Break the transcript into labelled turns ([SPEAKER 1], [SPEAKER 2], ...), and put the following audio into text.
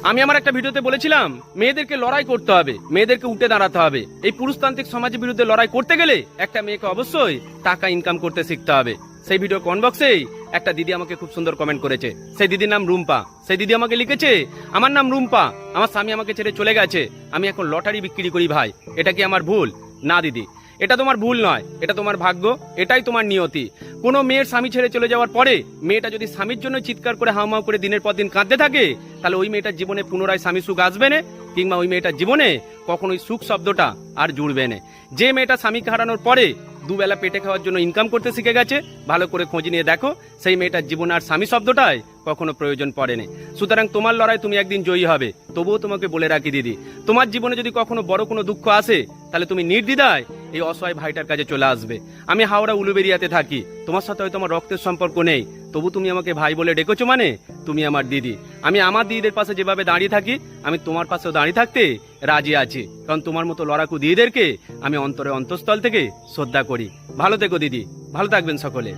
[SPEAKER 1] আমি আমার একটা ভিডিওতে বলেছিলাম মেয়েদেরকে লড়াই করতে হবে, মেয়েদেরকে উঠে দাঁড়াতে হবে। এই পুরুষতান্ত্রিক সমাজের বিরুদ্ধে লড়াই করতে গেলে একটা মেয়েকে অবশ্যই টাকা ইনকাম করতে শিখতে হবে। সেই ভিডিও কমেন্ট বক্সেই একটা দিদি আমাকে খুব সুন্দর কমেন্ট করেছে। সেই দিদির নাম রুম্পা। সেই দিদি আমাকে লিখেছে, আমার নাম রুম্পা, আমার স্বামী আমাকে ছেড়ে চলে গেছে, আমি এখন লটারি বিক্রি করি ভাই, এটা কি আমার ভুল? না দিদি, এটা তোমার ভুল নয়, এটা তোমার ভাগ্য, এটাই তোমার নিয়তি। কোনো মেয়ের স্বামী ছেড়ে চলে যাওয়ার পরে মেয়েটা যদি স্বামীর জন্য চিৎকার করে হাউমাউ করে দিনের পর দিন কাঁদতে থাকে, তাহলে ওই মেয়েটার জীবনে পুনরায় স্বামী সুখ আসবে না, কিংবা ওই মেয়েটার জীবনে কখনোই সুখ শব্দটা আর জুড়বে না। যে মেয়েটা স্বামীকে হারানোর পরে দুবেলা পেটে খাওয়ার জন্য ইনকাম করতে শিখে গেছে, ভালো করে খোঁজ নিয়ে দেখো সেই মেয়েটার জীবনে আর স্বামী শব্দটাই কখনো প্রয়োজন পড়ে না। সুতরাং তোমার লড়াই তুমি একদিন জয়ী হবে। তবুও তোমাকে বলে রাখি দিদি, তোমার জীবনে যদি কখনো বড় কোনো দুঃখ আসে, তাহলে তুমি নির্দ্বিধায় এই অসহায় ভাইটার কাছে চলে আসবে। আমি হাওড়া উলুবেরিয়াতে থাকি, তোমার সাথে হয়তো আমার রক্তের সম্পর্ক নেই, তবু তুমি আমাকে ভাই বলে ডেকেছো, মানে তুমি আমার দিদি। আমি আমার দিদিদের পাশে যেভাবে দাঁড়িয়ে থাকি, আমি তোমার পাশেও দাঁড়িয়ে থাকতে রাজি আছি, কারণ তোমার মতো লড়াকু দিদিদেরকে আমি অন্তরে অন্তঃস্থল থেকে শ্রদ্ধা করি। ভালো থেকো দিদি, ভালো থাকবেন সকলে।